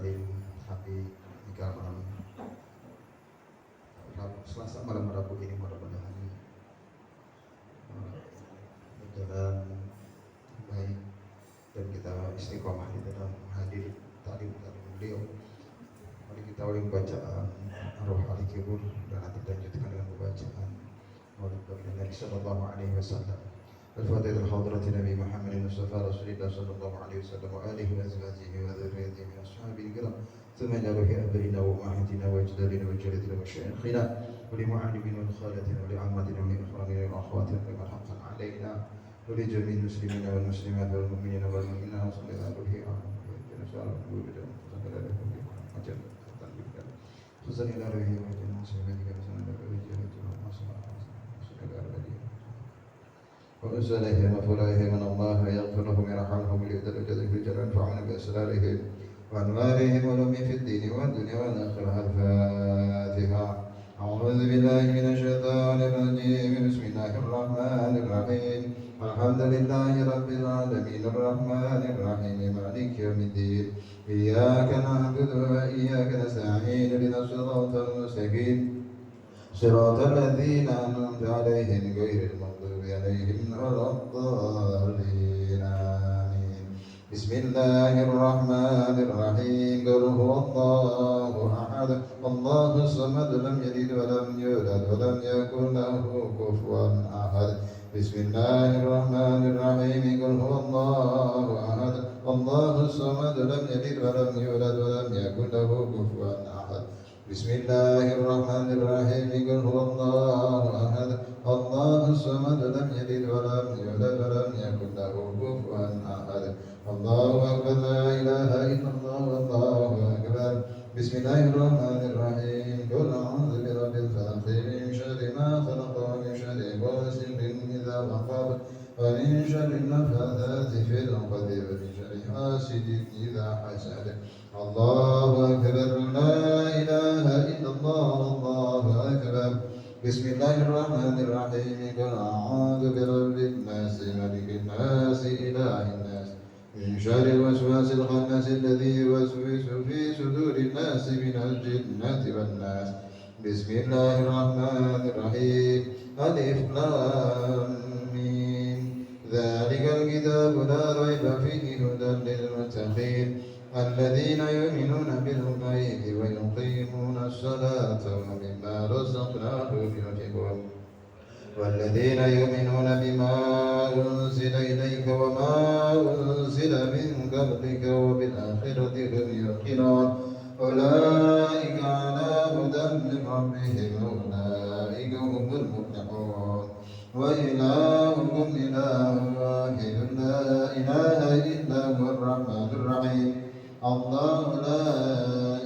Taklim hari jika malam Selasa malam Rabu ini mudah-mudahan berjalan baik dan kita istiqomah di dalam hadir taklim beliau. Mari kita awali bacaan Ar-Ruh Al-Kibur dan nanti lanjutkan dengan pembacaan Maulid Nabi sallallahu alaihi wasallam. الفاتحة الحاضرة نبي محمد المصطفى رسول الله صلى الله عليه وسلم وآله وأزواجه وذريته من أصحابه الكرام ثم إلى روح أبينا وأمهاتنا وأجدادنا وجدتنا وشيخنا ولمعلمنا وخالتنا ولعمتنا ولإخواننا وأخواتنا كما حقا علينا ولجميع المسلمين والمسلمات والمؤمنين والمؤمنات وصلى الله عليه خصوصا إلى روح وجدنا وسلمتك وسلمتك وجدتنا وأسألهم وفلائهم من الله يغفرهم ويرحمهم وليؤدل جزاء في الجنة ينفعون بأسرارهم وأنوارهم ولهم في الدين والدنيا والآخرة. الفاتحة. أعوذ بالله من الشيطان الرجيم. بسم الله الرحمن الرحيم. الحمد لله رب العالمين الرحمن الرحيم مالك يوم الدين. إياك نعبد وإياك نستعين اهدنا الصراط المستقيم صراط الذين أنعمت عليهم غير المغضوب عليهم ولا الضالين. آمين. بسم الله الرحمن الرحيم. قل هو الله أحد الله الصمد لم يلد ولم يولد ولم يكن له كفوا أحد. بسم الله الرحمن الرحيم. قل هو الله أحد الله الصمد لم يلد ولم يولد ولم يكن له كفوا أحد. بسم الله الرحمن الرحيم. قل هو الله أحد الله الصمد لم يلد ولم يولد ولم يكن له كفوا أحد. الله أكبر. لا إله إلا الله والله أكبر. بسم الله الرحمن الرحيم. قل أعوذ برب الفلق من شر ما خلق ومن شر غاسق إذا وقب ومن شر النفاثات في العقد ومن شر حاسد إذا حسد. الله أكبر. لا إله إلا الله الله أكبر. بسم الله الرحمن الرحيم. قل أعوذ برب الناس ملك الناس إله الناس من شر الوسواس الخناس الذي يوسوس في صدور الناس من الجنة والناس. بسم الله الرحمن الرحيم. ألف لام ميم. ذلك الكتاب لا ريب فيه هدى للمتقين الذين يؤمنون بالغيب ويقيمون الصلاة ومما رزقناهم ينفقون والذين يؤمنون بما أنزل إليك وما أنزل من قبلك وبالآخرة هم يوقنون أولئك على هدى من ربهم أولئك هم المفلحون. وإلهكم إله واحد لا إله إلا هو الرحمن الرحيم. الله لا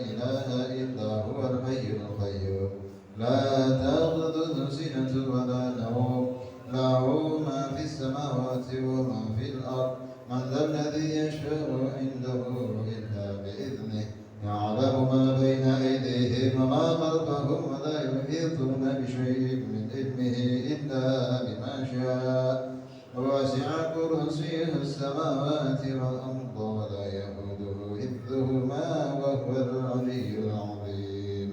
إله إلا هو الحي القيوم لا تأخذه سنة ولا نوم له ما في السماوات وما في الأرض. من ذا الذي يشفع عنده إلا بإذنه يعلم ما بين أيديهم وما خلفهم ولا يحيطون بشيء من علمه إلا بما شاء. وسع كرسيه السماوات والأرض ولا يئوده حفظهما وهو العلي العظيم.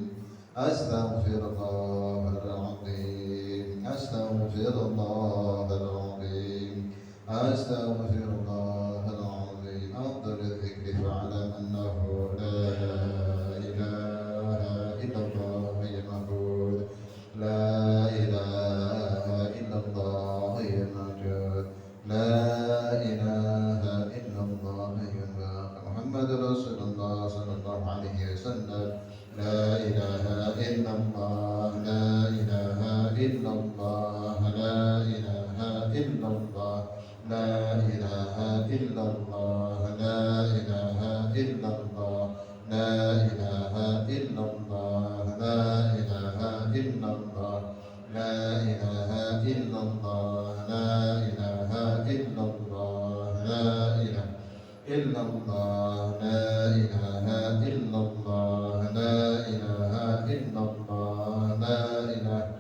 أستغفر الله العظيم. أستغفر الله العظيم. أستغفر الله العظيم. أفضل الذكر فاعلم أنه لا إله إلا الله يا معبود. لا إله إلا الله يا موجود. لا إله إلا الله يا محمد رسول الله صلى الله عليه وسلم. لا إله إلا الله. لا إله إلا الله. لا إله إلا الله. لا إله إلا الله. لا إله إلا الله. لا إله إلا الله. لا إله إلا الله. لا إله إلا الله. لا إله إلا الله. لا إله إلا الله. لا إله إلا الله. لا إله إلا الله. لا إله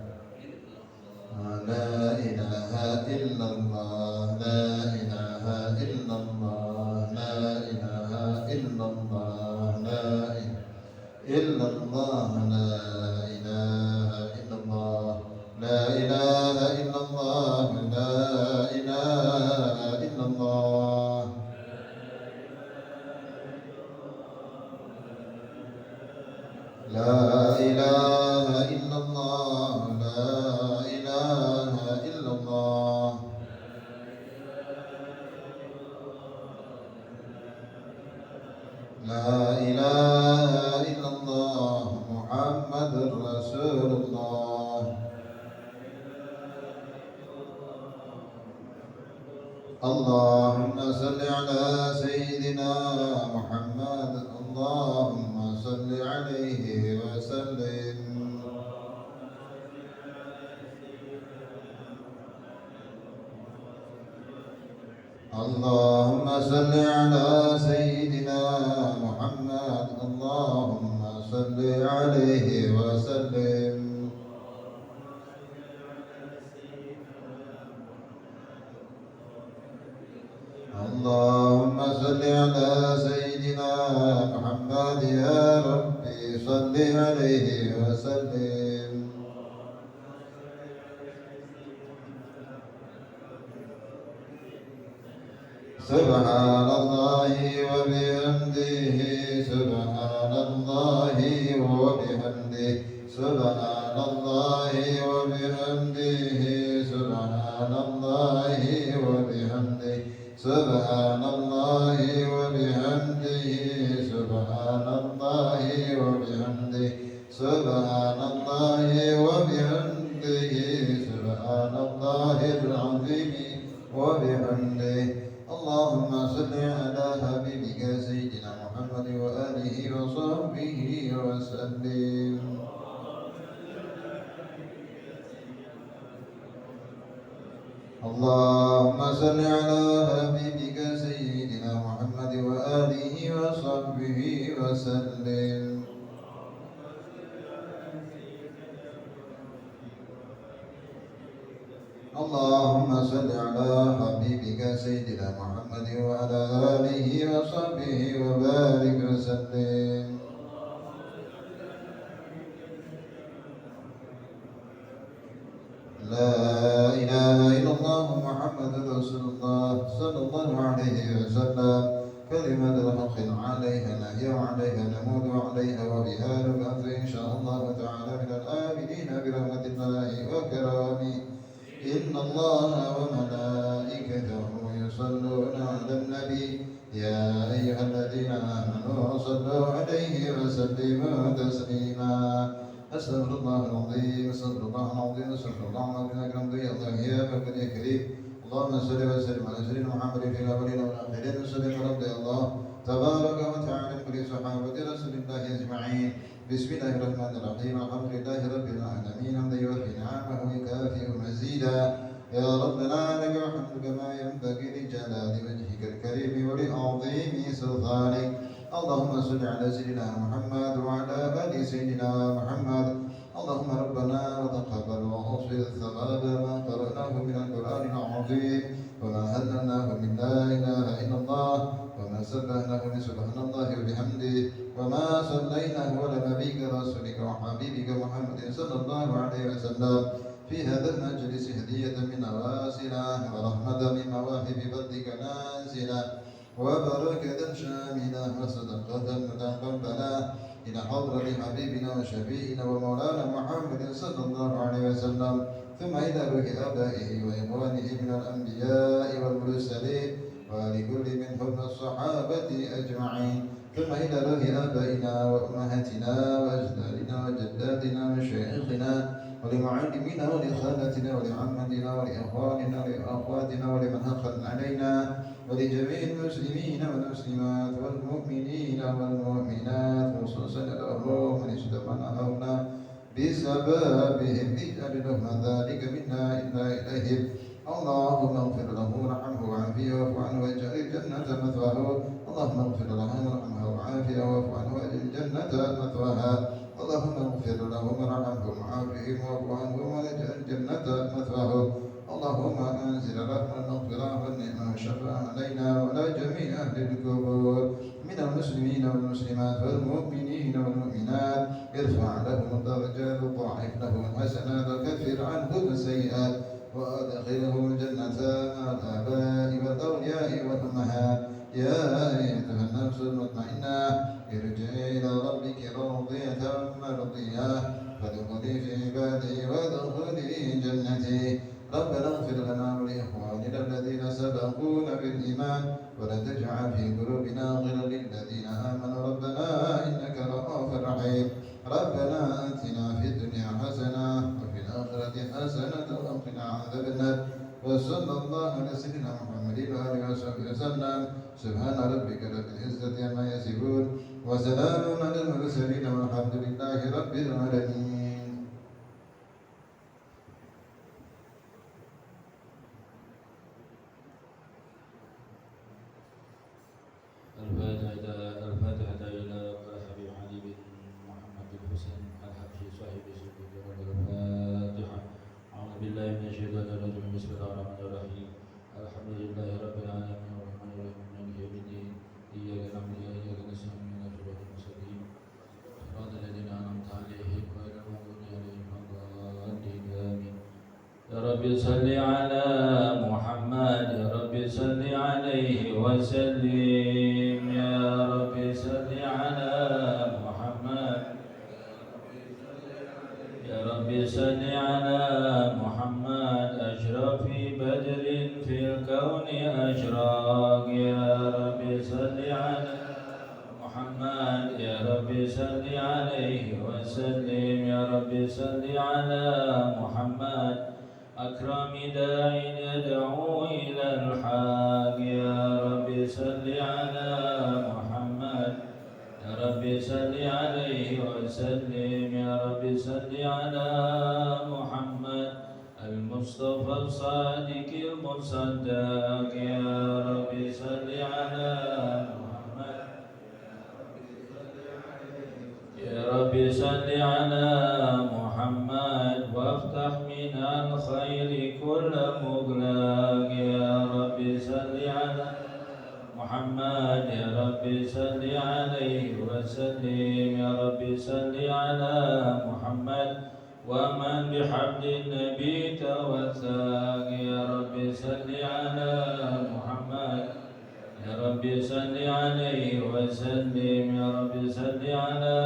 لا إله إلا الله. لا إله إلا الله. لا إله إلا الله. لا إلا الله لا إله إلا الله لا إله إلا الله لا إله إلا الله لا إله إلا الله لا إله إلا الله لا إله إلا الله محمد رسول الله اللهم صل على سيدنا محمد اللهم صل عليه وسلم اللهم صل على سيدنا محمد اللهم صل عليه وسلم اللهم صل على سيدنا محمد يا ربي صل عليه وسلم سبحان الله وبحمده سبحان الله وبحمده سبحان الله وبحمده سبحان الله وبحمده سبحان الله وبحمده سبحان الله وبحمده سبحان الله وبحمده سبحان الله العظيم وبحمده اللهم صل على حبيبك سيدنا محمد وآله وصحبه وسلم اللهم صل على حبيبك سيدنا محمد وآله وصحبه وسلم اللهم صل على حبيبك سيدنا محمد وعلى آله وصحبه وبارك وسلم لا إله إلا الله محمد رسول الله صلى الله عليه وسلم كلمة الحق عليها نحيا وعليها نموت وعليها وبها نبعث إن شاء الله تعالى من الآمنين برحمة الله وكرامه إن الله وملائكته يصلون على النبي يا أيها الذين آمنوا صلوا عليه وسلموا تسليما أستغفر الله العظيم أستغفر الله العظيم أستغفر الله العظيم أكرم يا الله يا بابا يا كريم اللهم صل وسلم على سيدنا محمد في الأولين والآخرين وسلم رضي الله تبارك وتعالى كل صحابة رسول الله أجمعين بسم الله الرحمن الرحيم الحمد لله رب العالمين حمدا يوفي نعمه ويكافئ مزيدا يا ربنا لك الحمد كما ينبغي لجلال وجهك الكريم ولعظيم سلطانك اللهم صل على سيدنا محمد وعلى آل سيدنا محمد اللهم ربنا وتقبل واغفر ثواب ما قرأناه من القرآن العظيم وما هللناه من لا إله إلا الله وما سبحناه من سبحان الله وبحمده وما صليناه على نبيك رسولك وحبيبك محمد صلى الله عليه وسلم في هذا المجلس هدية من نواسنا ورحمة من مواهب فضلك نازلة وبركة شاملة وصدقة متقبلة إلى حضرة حبيبنا وشفيعنا ومولانا محمد صلى الله عليه وسلم ثم إلى روح آبائه وإخوانه من الأنبياء والمرسلين ولكل منهم الصحابة أجمعين ثم إلى روح آبائنا وأمهاتنا وأجدادنا وجداتنا وشيخنا ولمعلمنا ولخالتنا ولعمتنا ولإخواننا ولأخواتنا ولمن أخذ علينا ولجميع المسلمين والمسلمات والمؤمنين والمؤمنات خصوصا الأمر من استمنعنا بسببهم اجعل لهم ذلك منا إلا إليهم اللهم اغفر له وارحمه وعافيه واعف عنه واجعل الجنة مثواه اللهم اغفر له وارحمه وعافيه واعف عنه واجعل الجنة مثواها اللهم اغفر له وارحمه وعافيه واعف عنه واجعل الجنة مثواه اللهم أنزل رحمة المغفرة والنعمة والشفاعة علينا وعلى جميع أهل القبور من المسلمين والمسلمات والمؤمنين والمؤمنات. ارفع لهم الدرجات وضاعف لهم الحسنات وكفر عنهم السيئات وأدخلهم الجنة مع الآباء والأولياء والأمهات. يا أيتها النفس المطمئنة ارجعي إلى ربك راضية مرضية فادخلي في عبادي وادخلي جنتي. ربنا اغفر لنا ولإخواننا الذين سبقونا بالإيمان ولا تجعل في قلوبنا غلا للذين آمنوا ربنا إنك رؤوف رحيم. ربنا آتنا في الدنيا حسنة وفي الآخرة حسنة وقنا عذاب النار. وصلى الله على سيدنا محمد وآله وصحبه وسلم. سبحان ربك رب العزة عما يصفون وسلام على المرسلين والحمد لله رب العالمين. الفاتحة إلى حبيب علي بن محمد بن حسين الحبشي صاحب سيدنا الفاتحة. أعوذ بالله من الشيطان الرجيم. بسم الله الرحمن الرحيم. الحمد لله رب العالمين الرحمن الرحيم مالك يوم الدين. إياك نعبد وإياك نستعين اهدنا الصراط المستقيم صراط الذين أنعمت عليهم غير المغضوب عليهم ولا الضالين آمين. يا رب صل على محمد يا رب صل عليه وسلم يا رب صل على محمد يا رب صل على محمد أشرف بدر في الكون أشراق يا رب صل على محمد يا رب صل عليه وسلم يا رب صل على محمد أكرم داع يدعو إلى الحق يا رب صل على محمد يا رب صل عليه وسلم يا رب صل على محمد المصطفى الصادق المصدق يا رب صل على محمد يا رب صل على محمد وافتح من الخير كل مغلاق يا رب صل على محمد يا رب صل عليه وسلم يا رب صل على محمد ومن بحبل النبي توثق يا رب صل على محمد يا رب صل عليه وسلم يا رب صل على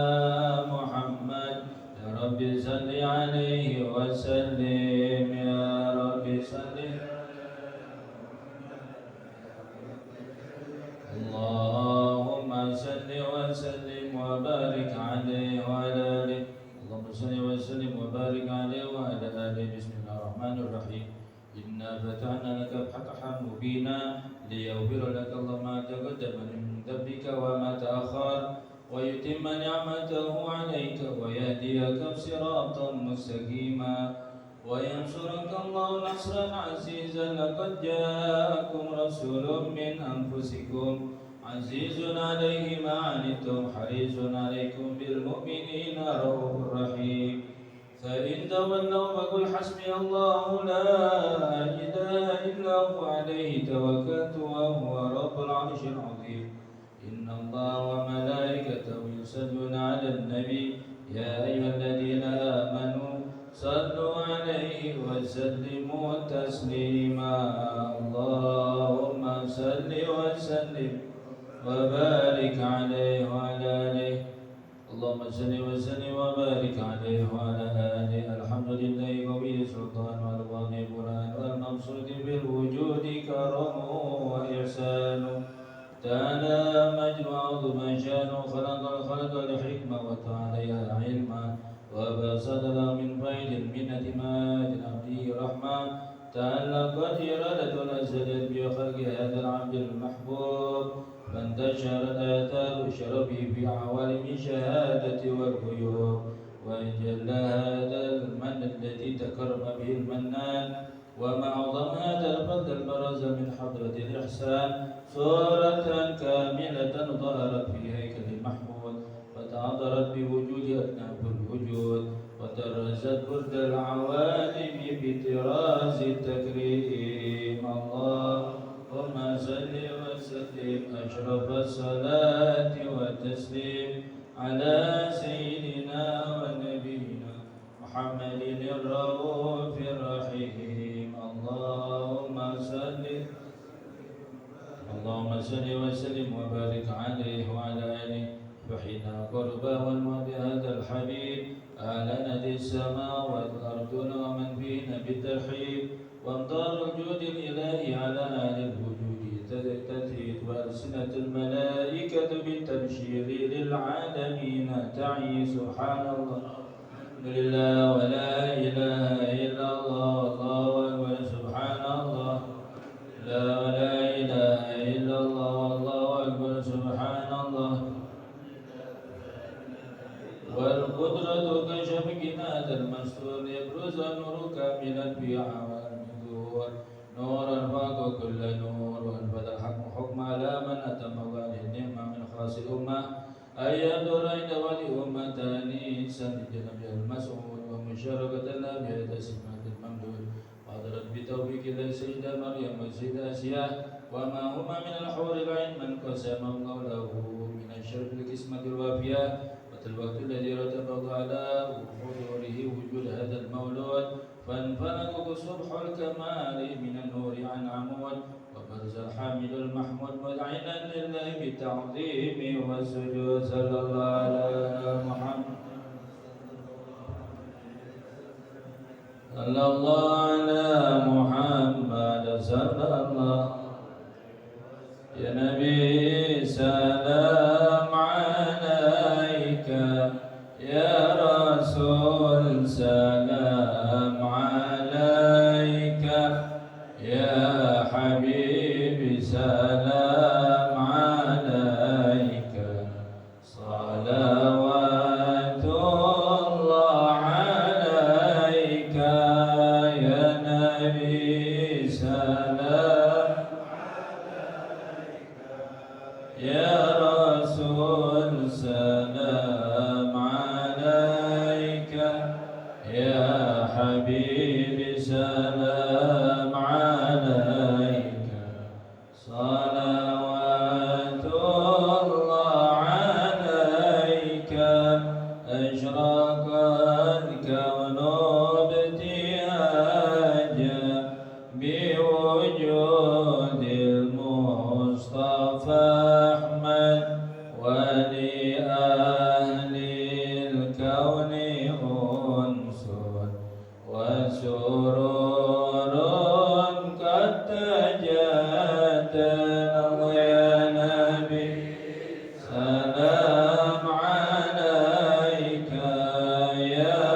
محمد يا رب صل عليه وسلم يا رب صل اللهم صل وسلم وبارك عليه وعلى آله. اللهم صل وسلم وبارك عليه وعلى آله. بسم الله الرحمن الرحيم. إنا فتحنا لك فتحا مبينا ليغفر لك الله ما تقدم من ذنبك وما تأخر ويتم نعمته عليك ويهديك صراطا مستقيما وينصرك الله نصرا عزيزا. لقد جاءكم رسول من أنفسكم عزيز عليه ما عنتم حريص عليكم بالمؤمنين رؤوف رحيم. فإن تولوا فقل حسبي الله لا إله إلا هو عليه توكلت وهو رب العرش العظيم. إن الله وملائكته يصلون على النبي يا أيها الذين آمنوا صلوا عليه وسلموا تسليما. اللهم صل وسلم وبارك عليه وعلى آله. اللهم صل وسلم وبارك عليه وعلى آله. الحمد لله قوي سلطان والغني برهان والمقصود بالوجود كرمه وإحسانه. تعالى مجد وعظم شانه. خلق الخلق لحكمة وتعالى علما وبسط له من فيض المنة ما عبده رحمة. تعلقت إرادة الأزلية بخلق هذا العبد المحبوب فانتشرت آثار شرفه في عوالم الشهادة والغيوب. وجل هذا المن الذي تكرم به المنان وما أعظم هذا الفضل البرز من حضرة الإحسان صورة كاملة ظهرت في هيكل المحمود فتعذرت بوجود أكناف الوجود وترزت برد العوالم بطراز التكريم. على سيدنا ونبينا محمد الرؤوف الرحيم. اللهم صل وسلم وبارك عليه وعلى آله. فحين قربا والموت هذا الحبيب أعلنت السماء والأرض ومن فينا بالترحيب. وامطار الجود الإلهي على أهل الوجود تثيت وألسنة الملائكة بالتبشير للعالمين تعي. سبحان الله الحمد لله ولا إله إلا الله الله أكبر. سبحان الله لا ولا إله إلا الله الله أكبر. سبحان الله. والقدرة كشفق هذا المستور يبرز نور كاملا في عوالم الظهور. نورا فاق كل نور وانفذ الحكم حكم على من أتم هذه النعمة من خاص الأمة. أيام درين ولأمتان سند نبي المسعود ومشاركة النبي تسمة الممدود. وحضرت بتوفيق السيدة مريم والسيدة آسيا وما هما من الحور العين من قسم الله له من الشرف القسمة الوافية. الوقت الذي رتبط على حضوره وجود هذا المولود فانفلق صبح الكمال من النور عن عمود. وبرز الحامد المحمود مذعنا لله بالتعظيم والسجود. صلى الله على محمد صلى الله على محمد صلى الله. يا نبي سلام عليك يا رسول سلام عليك يا حبيبي سلام عليك. صلوات الله عليك يا نبي سلام يا رسول سلام عليك يا حبيبي سلام عليك. صلوات الله عليك. أشرق الكون ابتهاجا بوجود المصطفى أحمد. ولأهل الكون أنس وسرور قد تجدد. يا نبي سلام عليك يا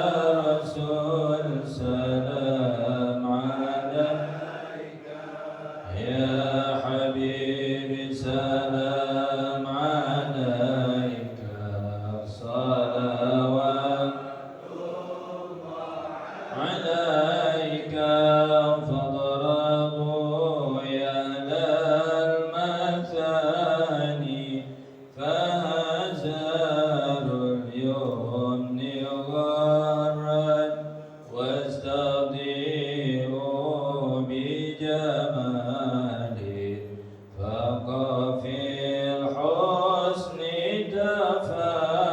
رسول سلام عليك يا حبيبي سلام عليك. صلوات عليك. فاضربوا يا المثاني فهزلوا اليمن غرا واستضيئوا بجمالي فقفي الحسن تفرد.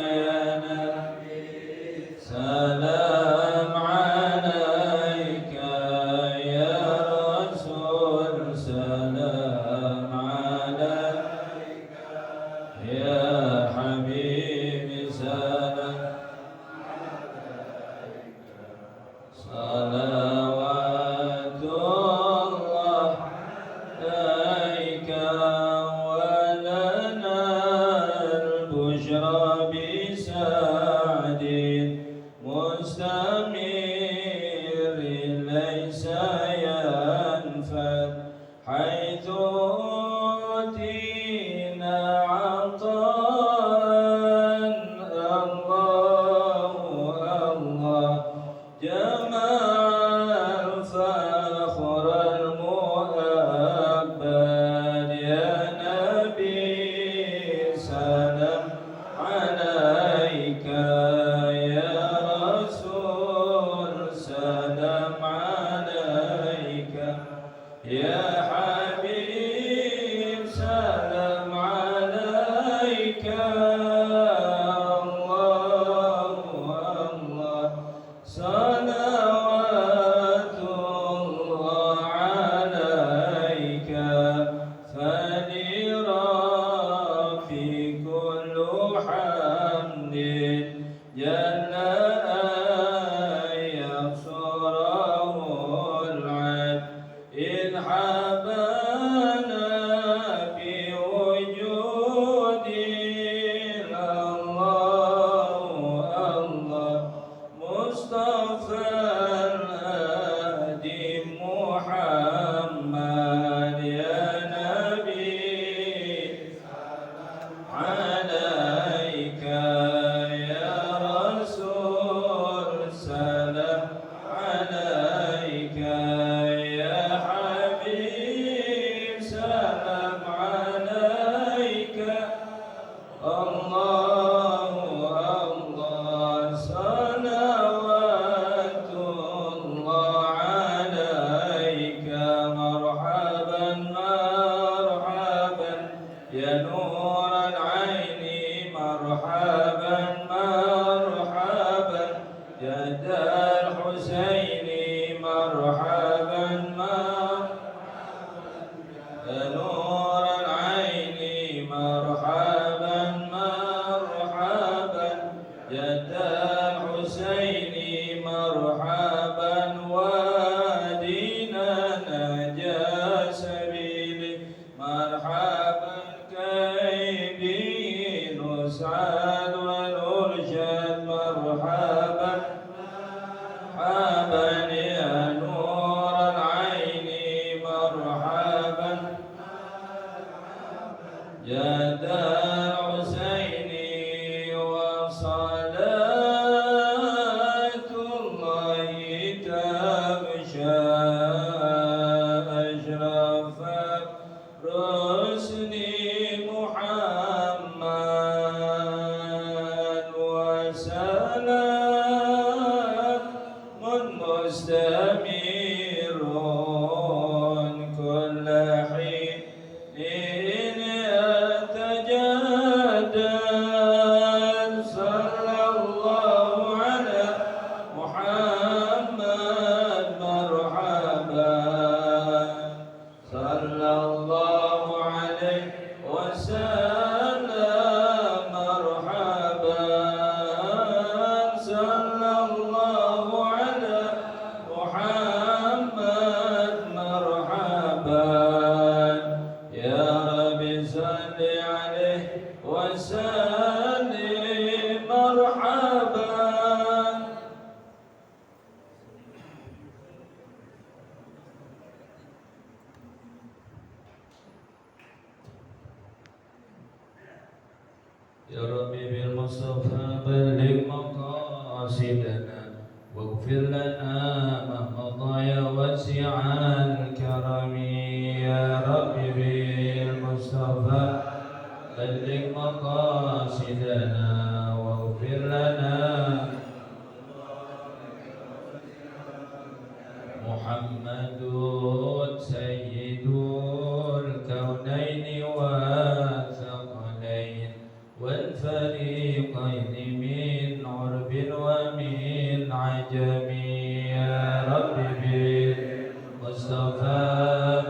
يا نبي سلام عليك يا رسول سلام عليك يا حبيبي سلام عليك. صلوات الله عليك. ولنا البشرى بسعد مستمر ليس ينفد حيث أوتينا عطاء. الله الله جمع الفخر المؤبد. يا نبي سلام عليك يا رسول سلام عليك يا حبيب سلام عليك يا ربي بالمصطفى بلغ مقاصدنا واغفر لنا ما مضى يا واسع الكرم. يا ربي بالمصطفى بلغ مقاصدنا واغفر لنا محمد سيد الكونين والثقلين والفريقين من عرب ومن عجم. يا رب بالمصطفى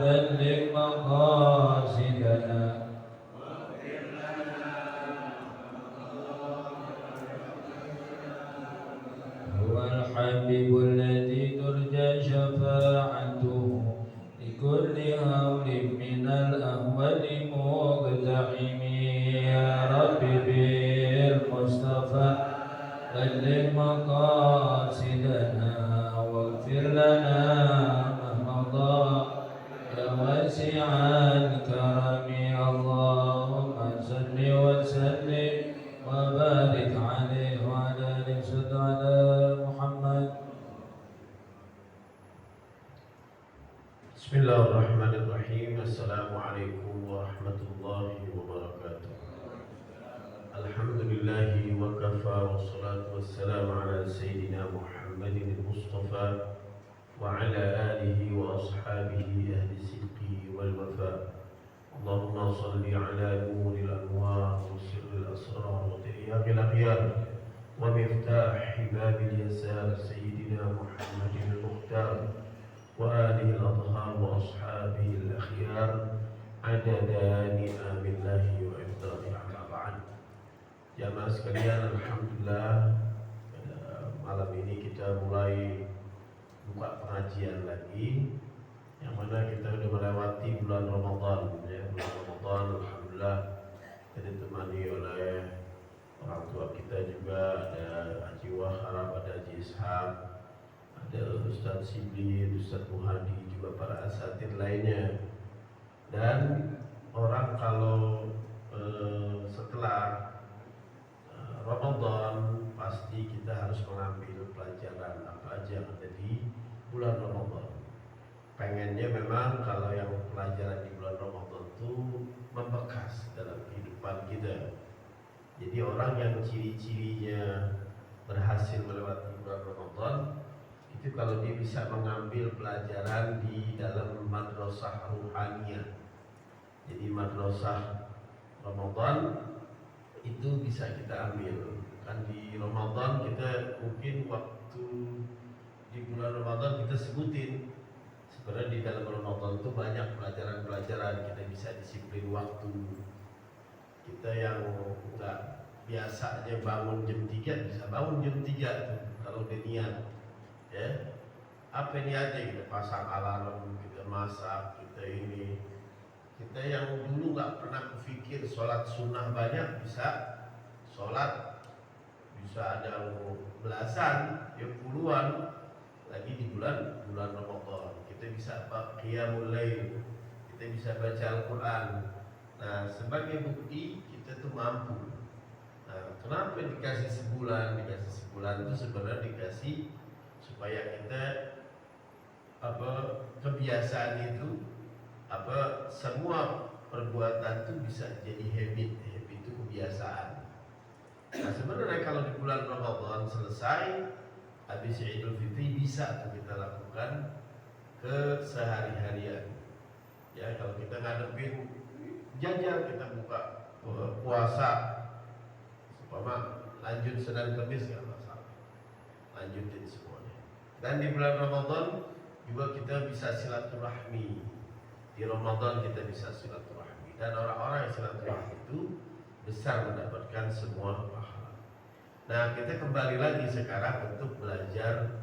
بلغ مقاصدنا هو الحبيب الذي ترجى شفاعته لكل هول من الأهوال مقتحم. يا رب بالمصطفى بلغ مقاصدنا واغفر لنا ما مضى يا واسع الكرم. اللهم صل وسلم وبارك عليه وعلى آله وصحبه على محمد. بسم الله الرحمن الرحيم. السلام عليكم ورحمة الله وبركاته. الحمد لله وكفى والصلاة والسلام على سيدنا محمد المصطفى وعلى آله وأصحابه أهل الصدق والوفاء. اللهم صل على نور الأنوار وسر الأسرار وترياق الأخيار ومفتاح باب اليسار سيدنا محمد المختار وآله الأطهار وأصحابه الأخيار عدد نعم الله وإفضاله على بعد. Jamaah sekalian, alhamdulillah malam ini kita mulai buka pengajian lagi, yang mana kita sudah melewati bulan Ramadan ya. Bulan Ramadan alhamdulillah kita ditemani oleh orang tua kita juga, ada Haji Wahab, ada Haji Ishaq, ada Ustaz Sibli, Ustaz Muhadi, juga para asatid lainnya. Dan orang kalau setelah Ramadan pasti kita harus mengambil pelajaran apa aja yang ada di bulan Ramadan. Pengennya memang kalau yang pelajaran di bulan Ramadan itu membekas dalam kehidupan kita. Jadi orang yang ciri-cirinya berhasil melewati bulan Ramadan itu kalau dia bisa mengambil pelajaran di dalam madrasah ruhaniyah. Jadi madrasah Ramadan itu bisa kita ambil. Kan di Ramadan kita mungkin waktu di bulan Ramadan kita sebutin, sebenarnya di dalam Ramadan itu banyak pelajaran-pelajaran. Kita bisa disiplin waktu. Kita yang enggak biasanya bangun jam 3 bisa bangun jam 3 tuh kalau udah niat. Ya. Apa niatnya? Kita pasang alarm, kita masak, kita ini. Kita yang dulu nggak pernah berpikir sholat sunnah banyak, bisa sholat bisa ada belasan, ya puluhan lagi di bulan Ramadan. Kita bisa qiyamul lail, kita bisa baca Al-Quran. Nah, sebagai bukti kita tuh mampu. Nah, kenapa dikasih sebulan? Dikasih sebulan itu sebenarnya dikasih supaya kita kebiasaan itu semua perbuatan itu bisa jadi habit itu kebiasaan. Nah, sebenarnya kalau di bulan Ramadan selesai, habis Idul Fitri bisa tuh kita lakukan ke sehari-harian. Ya, kalau kita ngadepin jajan, kita buka puasa, supaya lanjut Senin Kamis nggak masalah, lanjutin semuanya. Dan di bulan Ramadan juga kita bisa silaturahmi. Di Ramadan kita bisa silaturahmi, dan orang-orang yang silaturahmi itu besar mendapatkan semua pahala. Nah, kita kembali lagi sekarang untuk belajar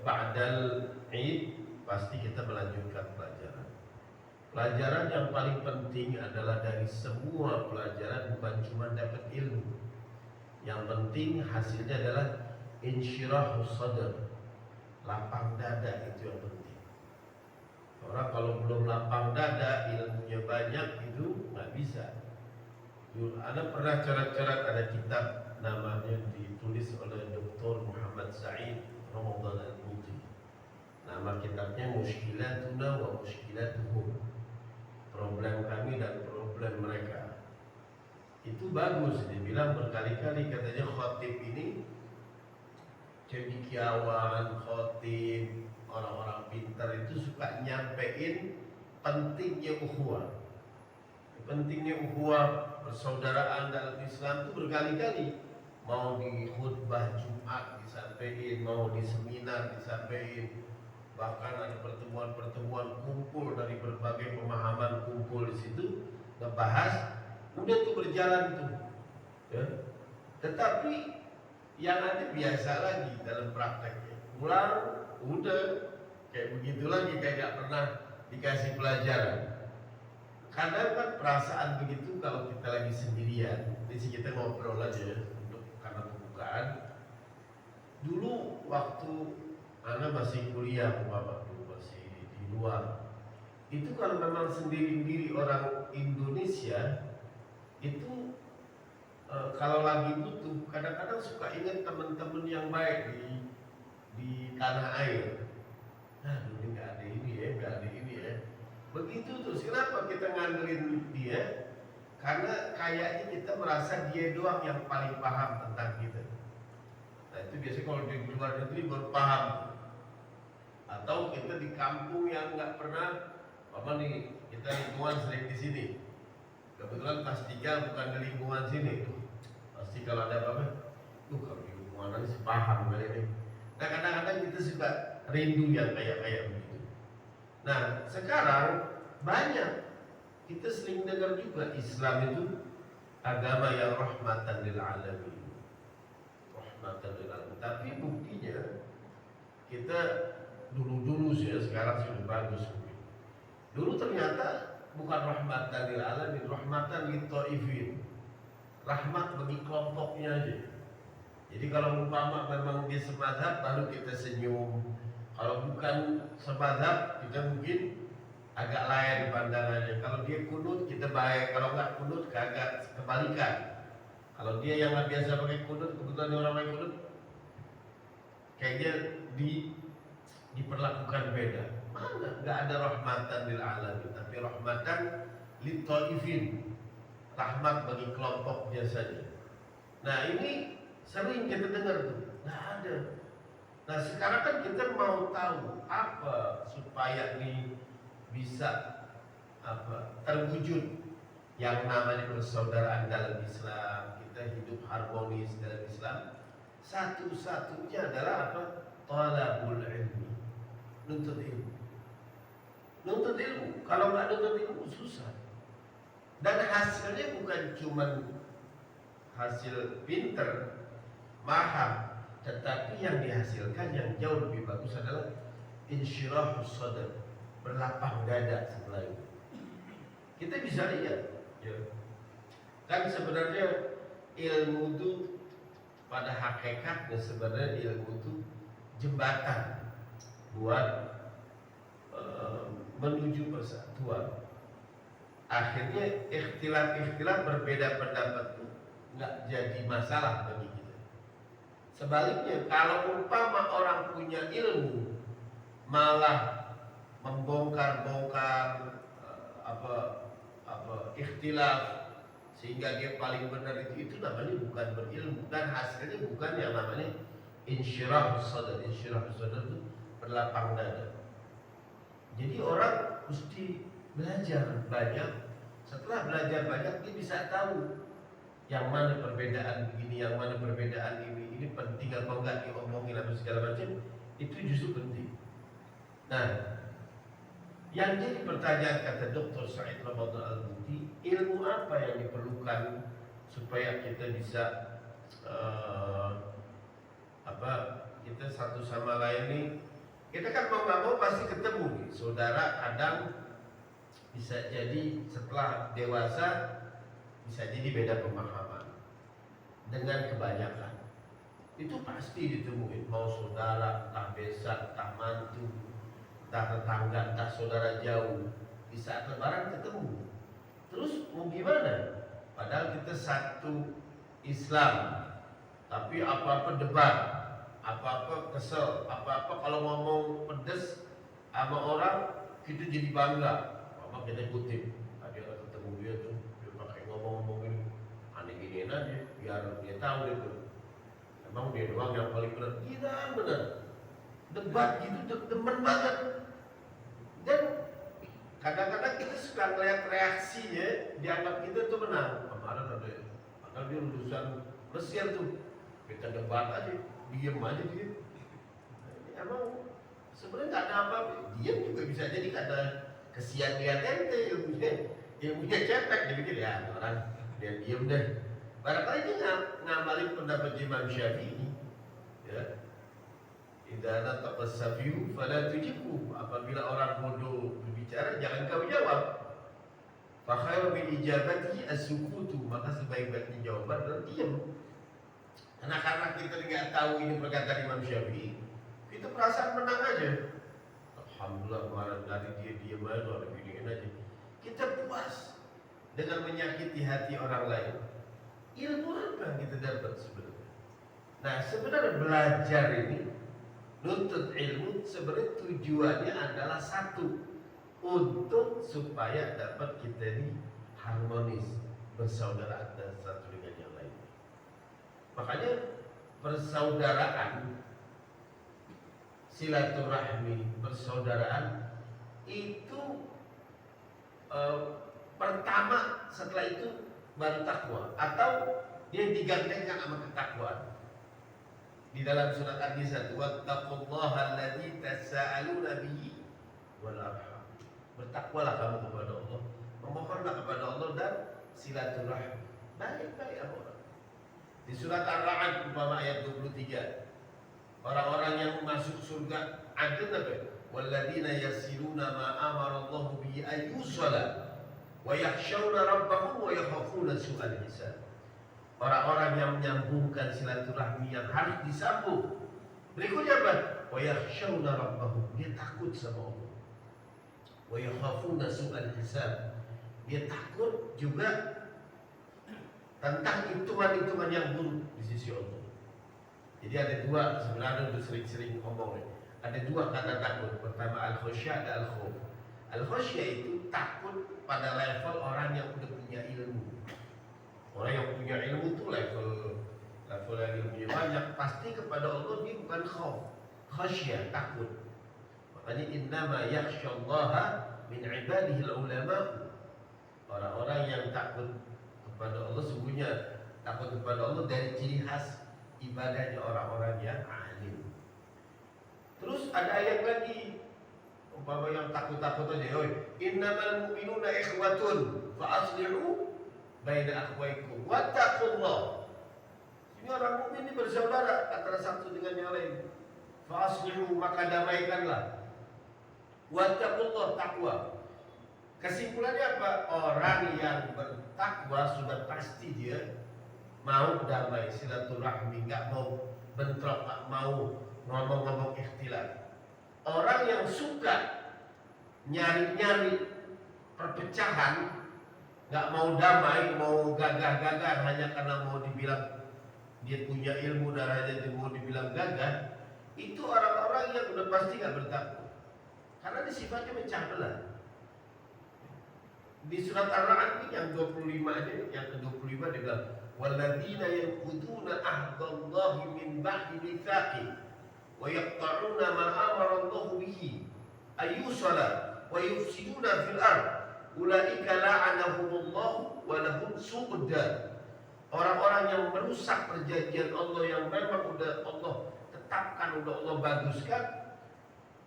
ba'dal Id, pasti kita melanjutkan pelajaran. Pelajaran yang paling penting adalah dari semua pelajaran bukan cuma dapat ilmu. Yang penting hasilnya adalah insyirahus sadr, lapang dada, itu yang penting. Orang kalau belum lapang dada, ilmunya banyak, itu nggak bisa. Ada pernah coret-coret, ada kitab namanya ditulis oleh Dr. Muhammad Said Ramadan Al-Muti. Nama kitabnya Mushkilatuna wa Mushkilatuhum, problem kami dan problem mereka. Itu bagus, dia bilang berkali-kali, katanya khotib ini cendekiawan, khotib, orang-orang pintar itu suka nyampein pentingnya ukhuwah. Pentingnya ukhuwah, persaudaraan dalam Islam itu berkali-kali. Mau di khutbah Jumat disampaikan, mau di seminar disampaikan. Bahkan ada pertemuan-pertemuan kumpul dari berbagai pemahaman kumpul di situ, ngebahas, udah tuh berjalan tuh. Ya. Tetapi yang ada biasa lagi dalam prakteknya. Pulang udah kayak begitu lagi, kayak gak pernah dikasih pelajaran. Kadang kan perasaan begitu kalau kita lagi sendirian. Di sini kita ngobrol aja untuk karena pembukaan. Dulu waktu Ana masih kuliah, waktu masih di luar, itu kalau memang sendiri-sendiri orang Indonesia itu kalau lagi butuh, kadang-kadang suka ingat teman-teman yang baik di tanah air. Nah, ini nggak ada ini ya, nggak ada ini ya. Begitu terus. Kenapa kita ngandelin dia? Karena kayaknya kita merasa dia doang yang paling paham tentang kita. Nah, itu biasanya kalau di luar negeri baru paham. Atau kita di kampung yang nggak pernah, apa nih, kita kita lingkungan sering di sini. Kebetulan kelas 3 bukan di lingkungan sini. Pasti kalau ada apa-apa, kalau di lingkungan ini paham kali ini. Nah kadang-kadang kita suka rindu yang kayak begitu. Nah sekarang banyak kita sering dengar juga Islam itu agama yang rahmatan lil alamin. Rahmatan lil alamin. Tapi buktinya kita dulu sih ya, sekarang sudah bagus mungkin. Dulu ternyata bukan rahmatan lil alamin, rahmatan lit taifin. Rahmat bagi kelompoknya aja. Jadi kalau umpama memang dia semadzhab baru kita senyum. Kalau bukan semadzhab kita mungkin agak lain pandangannya. Kalau dia kunut kita baik, kalau nggak kunut agak kebalikan. Kalau dia yang nggak biasa pakai kunut, kebetulan orang pakai kunut, kayaknya diperlakukan beda. Mana? Nggak ada rahmatan lil alamin, tapi rahmatan lit taifin. Rahmat bagi kelompok biasanya. Nah ini sering kita dengar tuh, nggak ada. Nah sekarang kan kita mau tahu apa supaya ini bisa terwujud yang namanya persaudaraan dalam Islam, kita hidup harmonis dalam Islam. Satu-satunya adalah apa? Talabul ilmi, nuntut ilmu. Nuntut ilmu, kalau nggak nuntut ilmu susah. Dan hasilnya bukan cuma hasil pinter, mahal, tetapi yang dihasilkan yang jauh lebih bagus adalah insyirahus sadr, berlapang dada setelah itu. Kita bisa lihat ya. Kan sebenarnya ilmu itu pada hakikatnya sebenarnya ilmu itu jembatan buat menuju persatuan. Akhirnya ikhtilaf berbeda pendapat itu nggak jadi masalah bagi kita. Sebaliknya kalau umpama orang punya ilmu malah membongkar ikhtilaf sehingga dia paling benar itu namanya bukan berilmu dan hasilnya bukan yang namanya insyirahus sadr. Insyirahus sadr itu berlapang dada. Jadi orang mesti belajar banyak. Setelah belajar banyak dia bisa tahu yang mana perbedaan begini, yang mana perbedaan ini penting apa enggak diomongin apa segala macam, itu justru penting. Nah, yang jadi pertanyaan kata Dr. Said Ramadan Al-Buti, ilmu apa yang diperlukan supaya kita bisa kita satu sama lain nih, kita kan mau nggak mau pasti ketemu nih, saudara kadang bisa jadi setelah dewasa bisa jadi beda pemahaman dengan kebanyakan. Itu pasti ditemuin, mau saudara, entah besan, entah mantu, entah tetangga, entah saudara jauh. Di saat lebaran ketemu. Terus mau gimana? Padahal kita satu Islam, tapi apa-apa debat, apa-apa kesel, apa-apa kalau ngomong pedes sama orang kita jadi bangga. Apa kita kutip, tadi ada ketemu dia tuh, dia pakai ngomong-ngomong ini aneh gini aja, biar dia tahu dia tuh. Emang dia doang yang paling benar? Tidak benar. Debat gitu demen banget. Dan kadang-kadang kita suka ngeliat reaksinya, dianggap kita tuh menang. Kemarin ada, padahal dia lulusan Mesir tuh, kita debat aja, diem aja dia. Emang sebenarnya nggak ada apa-apa. Diem juga bisa jadi karena kesian lihat ente ilmunya cetek, dia pikir ya orang dia diem deh. Barangkali dia ngamalin pendapat Imam Syafi'i, ya. Idza nataqa as-safihu fala tujibu. Apabila orang bodoh berbicara jangan kau jawab. Fa khairu min ijabatihi as-sukutu. Maka sebaik-baiknya jawaban adalah diam. Karena kita tidak tahu ini perkataan Imam Syafi'i, kita perasaan menang aja. Alhamdulillah kemarin tadi dia diam aja, ada giniin aja. Kita puas dengan menyakiti hati orang lain. Ilmu apa yang kita dapat sebenarnya? Nah sebenarnya belajar ini, nuntut ilmu sebenarnya tujuannya adalah satu, untuk supaya dapat kita ini harmonis, bersaudara dan satu dengan yang lain. Makanya persaudaraan, silaturahmi, persaudaraan itu pertama setelah itu baru takwa, atau dia digandengkan sama ketakwaan. Di dalam surat An-Nisa, wattaqullaha alladzi tasaaluna bihi wal arham. Bertakwalah kamu kepada Allah, memohonlah kepada Allah dan silaturahmi. Baik-baik orang. Di surat Ar-Ra'd umpama ayat 23, orang-orang yang masuk surga ada apa? Walladzina yasiluna ma amara Allah bihi ayyusala wa yakhshawna rabbahum wa yakhafuna su'al hisab. Orang-orang yang menyambungkan silaturahmi yang harus disambung. Berikutnya apa? Wa yakhshawna rabbahum, dia takut sama Allah. Wa yakhafuna su'al hisab, dia takut juga tentang hitungan-hitungan yang buruk di sisi Allah. Jadi ada dua, sebenarnya udah sering-sering ngomong ya. Ada dua kata takut. Pertama al-khasyah dan al-khauf. Al-khasyah itu takut pada level orang yang udah punya ilmu. Orang yang punya ilmu itu level yang ilmunya banyak, pasti kepada Allah dia bukan khauf. Khasyah, takut. Makanya innama yakhsyallaha min ibadihi al-ulama. Orang-orang yang takut kepada Allah sesungguhnya takut kepada Allah dari ciri khas ibadahnya orang-orang yang alim. Terus ada ayat lagi, umpama yang takut-takut aja, innamal mu'minuna ikhwatun fa aslihu baina akhwaikum wattaqullah. Ini orang mukmin ini bersaudara antara satu dengan yang lain. Fa aslihu, maka damaikanlah. Wattaqullah, takwa. Kesimpulannya apa? Orang yang bertakwa sudah pasti dia mau damai, silaturahmi, nggak mau bentrok, nggak mau ngomong-ngomong ikhtilaf. Orang yang suka nyari-nyari perpecahan, nggak mau damai, mau gagah-gagah hanya karena mau dibilang dia punya ilmu dan hanya dia mau dibilang gagah, itu orang-orang yang udah pasti nggak bertakwa. Karena dia sifatnya mecah belah. Di surat Ar-Ra'd yang 25 aja, yang ke-25 dia bilang, walladzina yanquduna ahdallahi min ba'di mitsaqi wa yaqta'una ma amara Allah bihi ayyusala wa yufsiduna fil ard ulaika la'anahumullah wa lahum su'ud dar. Orang-orang yang merusak perjanjian Allah yang memang udah Allah tetapkan, udah Allah baguskan,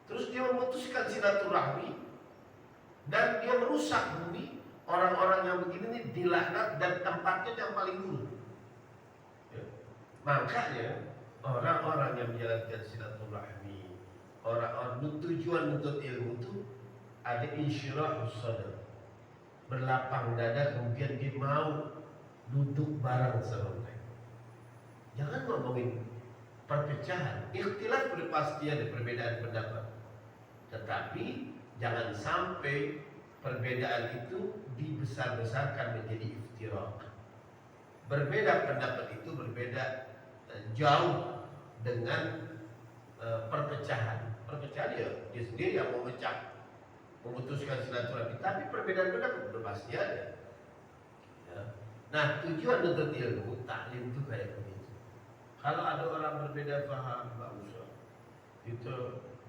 terus dia memutuskan silaturahmi dan dia merusak bumi, orang-orang yang begini ini dilaknat dan tempatnya yang paling buruk. Ya. Makanya orang-orang yang menjalankan silaturahmi, orang-orang tujuan menuntut ilmu itu ada insyirahus sadar, berlapang dada, kemudian dia mau duduk bareng sama mereka. Jangan ngomongin perpecahan, ikhtilaf sudah pasti ada perbedaan pendapat, tetapi jangan sampai perbedaan itu dibesar-besarkan menjadi iftirak. Berbeda pendapat itu berbeda jauh dengan perpecahan. Perpecahan ya dia sendiri yang memecah, memutuskan silaturahmi. Tapi perbedaan pendapat sudah pasti ada. Ya. Nah, tujuan untuk ilmu taklim itu kayak begitu. Kalau ada orang berbeda paham, nggak usah. Itu